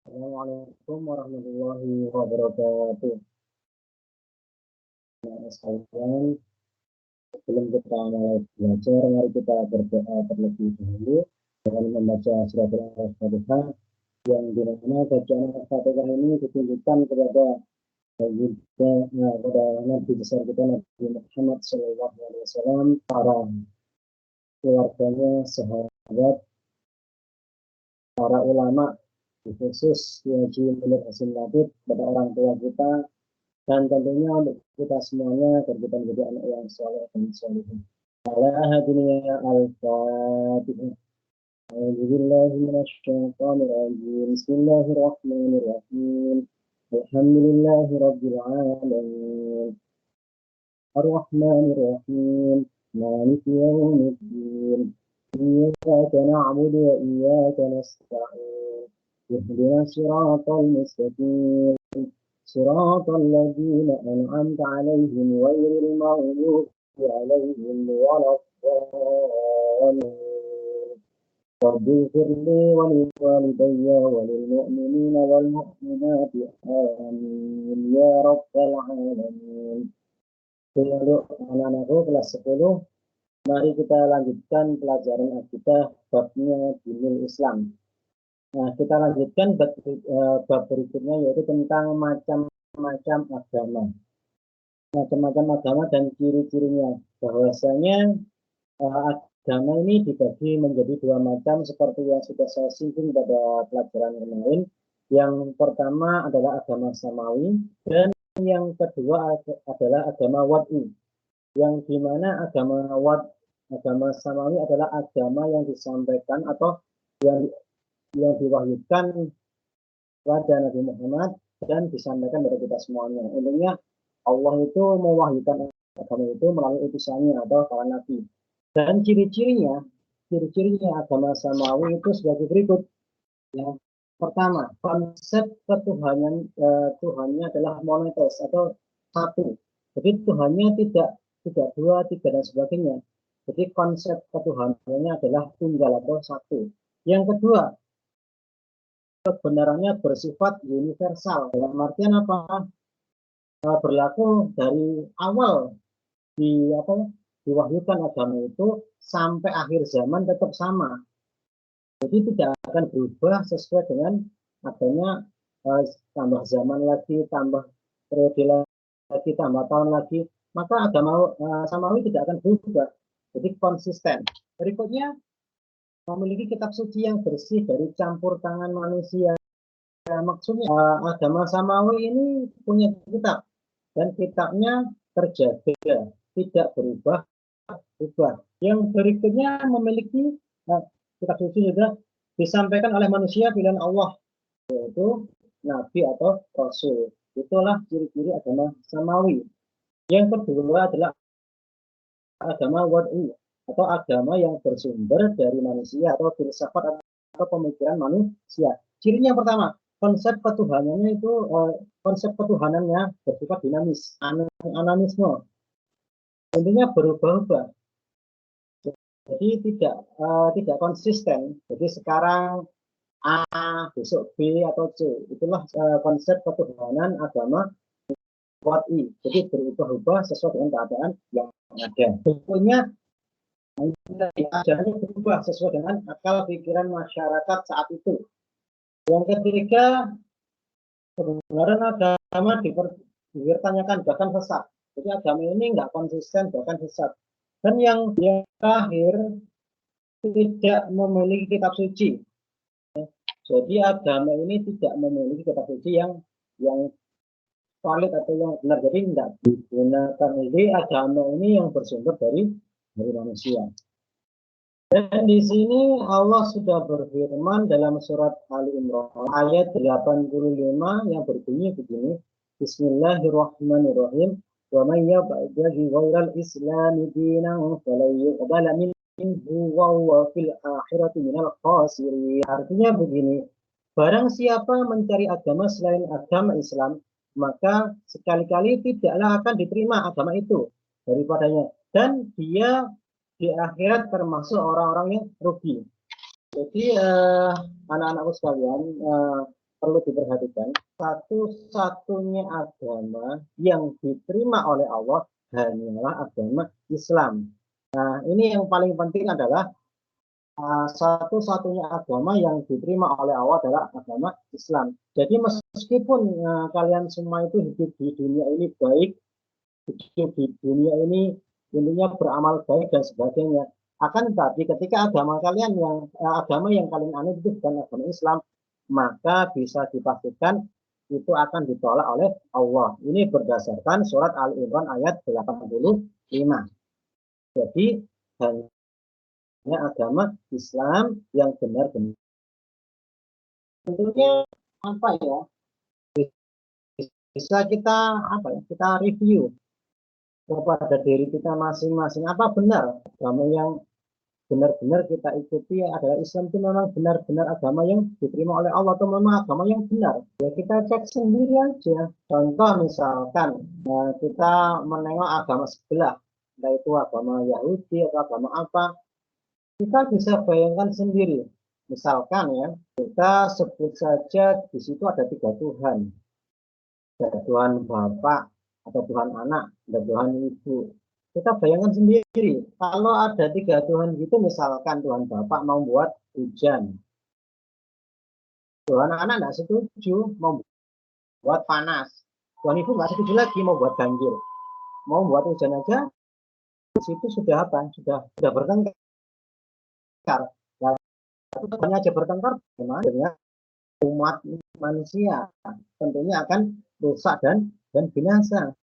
Assalamualaikum warahmatullahi wabarakatuh. Nah, sekalian, sebelum kita mulai belajar, mari kita berdoa terlebih dahulu dengan membaca surat Al-Fatihah yang dimana bacaan Al-Fatihah ini ditujukan kepada kepada Nabi besar kita Nabi Muhammad SAW, para keluarganya, sahabat, para ulama, khusus Haji Munir Hasim Labib, kepada orang tua kita, dan tentunya untuk kita semuanya agar kita menjadi anak yang soleh dan solehin. Ala hadiniya al-fatihah. A'udzubillahi minasyaitonir rajim. Bismillahirrahmanirrahim. Alhamdulillahi rabbil alamin. Ar-Rahmanir-Rahim. Maliki yaumiddin. Iyyaka na'budu wa iyyaka nasta'in. Ihdinas siratal mustaqim. صراط الذين أنعمت عليهم غير المغضوب عليهم ولا الضالين رب اغفر لي ولوالدي وللمؤمنين والمؤمنات آمين يا رب العالمين. Untuk anak-anakku kelas 10, mari kita lanjutkan pelajaran kita babnya dinul Islam. Nah, kita lanjutkan bab berikutnya, yaitu tentang macam-macam agama. Macam-macam agama dan ciri-cirinya. Bahwasanya agama ini dibagi menjadi dua macam seperti yang sudah saya singgung pada pelajaran kemarin. Yang pertama adalah agama samawi dan yang kedua adalah agama wad'i. Yang dimana agama samawi adalah agama yang disampaikan atau yang diwahyukan kepada Nabi Muhammad dan disampaikan kepada kita semuanya. Intinya Allah itu mewahyukan agama itu melalui utusannya atau para nabi. Dan ciri-cirinya agama samawi itu sebagai berikut. Yang pertama, konsep ketuhanan Tuhannya adalah monoteis atau satu. Jadi Tuhannya tidak dua, tiga dan sebagainya. Jadi konsep ketuhanannya adalah tunggal atau satu. Yang kedua, kebenarannya bersifat universal. Dalam artian apa? Berlaku dari awal diwahyukan agama itu sampai akhir zaman tetap sama. Jadi tidak akan berubah sesuai dengan adanya tambah zaman lagi, tambah periode lagi, tambah tahun lagi. Maka agama samawi tidak akan berubah. Jadi konsisten. Berikutnya, memiliki kitab suci yang bersih dari campur tangan manusia. Maksudnya agama samawi ini punya kitab dan kitabnya terjaga, tidak berubah. Yang berikutnya memiliki kitab suci juga disampaikan oleh manusia pilihan Allah, yaitu nabi atau rasul. Itulah ciri-ciri agama samawi. Yang kedua adalah agama wad'i atau agama yang bersumber dari manusia atau filsafat atau pemikiran manusia. Cirinya yang pertama, konsep ketuhanannya itu bersifat dinamis, anamisme. Intinya berubah-ubah. Jadi tidak konsisten. Jadi sekarang A, besok B atau C. Itulah konsep ketuhanan agama wad'i. Jadi berubah-ubah sesuai dengan keadaan yang ada. Tentunya ajarannya berubah sesuai dengan akal pikiran masyarakat saat itu. Yang ketiga, kebenaran agama dipertanyakan bahkan sesat. Jadi agama ini nggak konsisten bahkan sesat. Dan yang terakhir, tidak memiliki kitab suci. Jadi agama ini tidak memiliki kitab suci yang valid atau yang benar. Jadi tidak digunakan. Jadi agama ini yang bersumber dari manusia. Dan di sini Allah sudah berfirman dalam surat Ali Imran ayat 85 yang berbunyi begini, Bismillahirrahmanirrahim. Wa may yabtaghi ghairal islami dinan falan yuqbala minhu wa huwa fil akhirati minal khasirin. Artinya begini, barang siapa mencari agama selain agama Islam, maka sekali-kali tidaklah akan diterima agama itu daripadanya, dan dia di akhirat termasuk orang-orang yang rugi. Jadi anak-anakku sekalian, perlu diperhatikan, satu-satunya agama yang diterima oleh Allah hanyalah agama Islam. Nah, ini yang paling penting adalah satu-satunya agama yang diterima oleh Allah adalah agama Islam. Jadi meskipun kalian semua itu hidup di dunia ini baik, hidup di dunia ini intinya beramal baik dan sebagainya, akan tetapi ketika agama yang kalian anut itu bukan agama Islam, maka bisa dipastikan itu akan ditolak oleh Allah. Ini berdasarkan surat Ali Imran ayat 85. Jadi hanya agama Islam yang benar-benar. Tentunya apa ya? Bisa kita kita review kepada diri kita masing-masing, apa benar agama yang benar-benar kita ikuti adalah Islam, itu memang benar-benar agama yang diterima oleh Allah atau memang agama yang benar. Ya kita cek sendiri aja. Contoh misalkan kita menengok agama sebelah, entah itu agama Yahudi atau agama apa, kita bisa bayangkan sendiri. Misalkan ya, kita sebut saja di situ ada 3 Tuhan. Ada Tuhan Bapa, ada Tuhan Anak, ada Tuhan Ibu. Kita bayangkan sendiri, kalau ada 3 Tuhan gitu, misalkan Tuhan Bapa mau buat hujan, Tuhan Anak nggak setuju mau buat panas, Tuhan Ibu nggak setuju lagi mau buat banjir, mau buat hujan aja, di situ sudah apa? Sudah bertengkar. Nah, Tuhan aja bertengkar, bagaimana dengan umat manusia? Tentunya akan rusak dan binasa.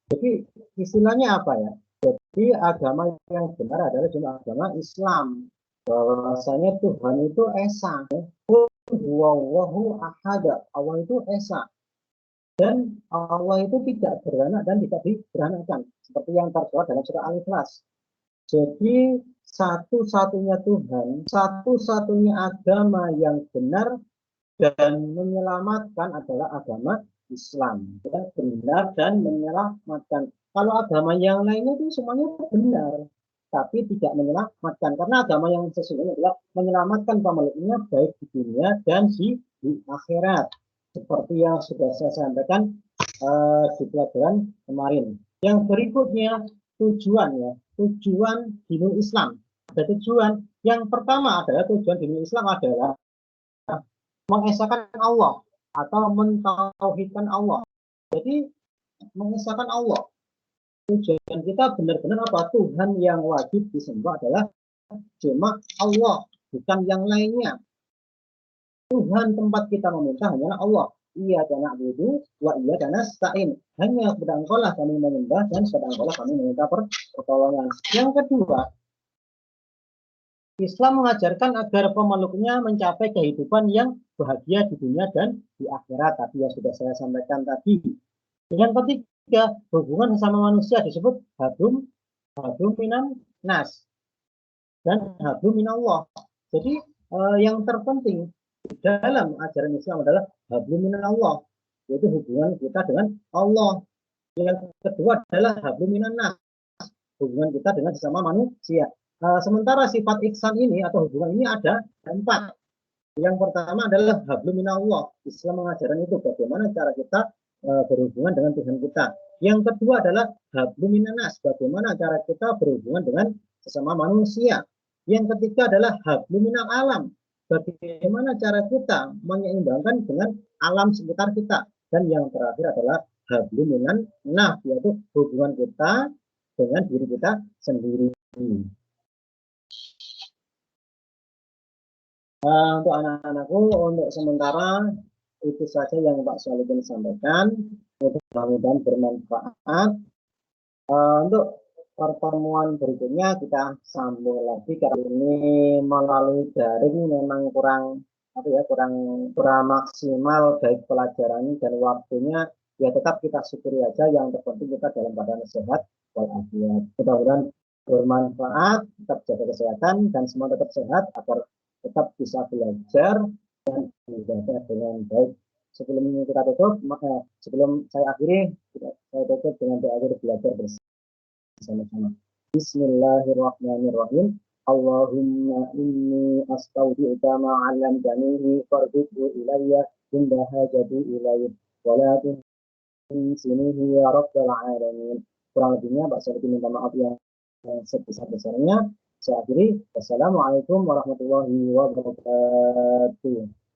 Jadi istilahnya apa ya? Jadi agama yang benar adalah cuma agama Islam. Bahwasanya Tuhan itu esa. Wallahu ahad. Allah itu esa. Dan Allah itu tidak beranak dan tidak diberanakan. Seperti yang tersurat dalam surah Al-Ikhlas. Jadi satu-satunya Tuhan, satu-satunya agama yang benar dan menyelamatkan adalah agama Islam. Benar dan menyelamatkan. Kalau agama yang lainnya itu semuanya benar, tapi tidak menyelamatkan. Karena agama yang sesungguhnya adalah menyelamatkan pemiliknya baik di dunia dan di akhirat. Seperti yang sudah saya sampaikan di pelajaran kemarin. Yang berikutnya tujuan dinul Islam. Ada tujuan. Yang pertama adalah tujuan dinul Islam adalah mengesahkan Allah atau mentauhidkan Allah. Jadi mengesahkan Allah. Tujuan kita benar-benar apa? Tuhan yang wajib disembah adalah cuma Allah, bukan yang lainnya. Tuhan tempat kita meminta hanyalah Allah. Iyyaka na'budu wa iyyaka nasta'in. Hanya kepada Engkau lah kami menyembah dan kepada Engkau lah kami meminta pertolongan. Yang kedua, Islam mengajarkan agar pemeluknya mencapai kehidupan yang bahagia di dunia dan di akhirat. Tadi yang sudah saya sampaikan tadi. Yang ketiga, hubungan sesama manusia disebut hablum minan nas dan hablum minallah. Jadi yang terpenting dalam ajaran Islam adalah hablum minallah, yaitu hubungan kita dengan Allah. Yang kedua adalah hablum minan nas, hubungan kita dengan sesama manusia. Sementara sifat ihsan ini atau hubungan ini ada 4. Yang pertama adalah hablum minallah. Islam mengajarkan itu bagaimana cara kita berhubungan dengan Tuhan kita. Yang kedua adalah hablum minan nas, bagaimana cara kita berhubungan dengan sesama manusia. Yang ketiga adalah hablum minal alam, bagaimana cara kita menyeimbangkan dengan alam sekitar kita. Dan yang terakhir adalah hablum minan nas, yaitu hubungan kita dengan diri kita sendiri. Untuk anak-anakku, untuk sementara itu saja yang Pak Solihin sampaikan. Mudah-mudahan bermanfaat. Untuk pertemuan berikutnya kita sambung lagi, karena ini melalui daring memang kurang maksimal baik pelajaran dan waktunya. Ya tetap kita syukuri aja, yang terpenting kita dalam keadaan sehat walafiat. Mudah-mudahan bermanfaat, tetap jaga kesehatan dan semua tetap sehat agar tetap bisa belajar dan beribadah dengan baik. Sebelum kita tutup, sebelum saya akhiri, saya tutup dengan doa belajar bersama-sama. Bismillahirrahmanirrahim. Allahumma inni astaudi'uka ma 'allamtanihi farzuqhu ilayya indaha jadi ilaih walakin sinihi ya rabbal alamin. Kurang lebihnya Pak Syafi'i minta maaf yang sebesar-besarnya. Saya akhiri. Wassalamualaikum warahmatullahi wabarakatuh.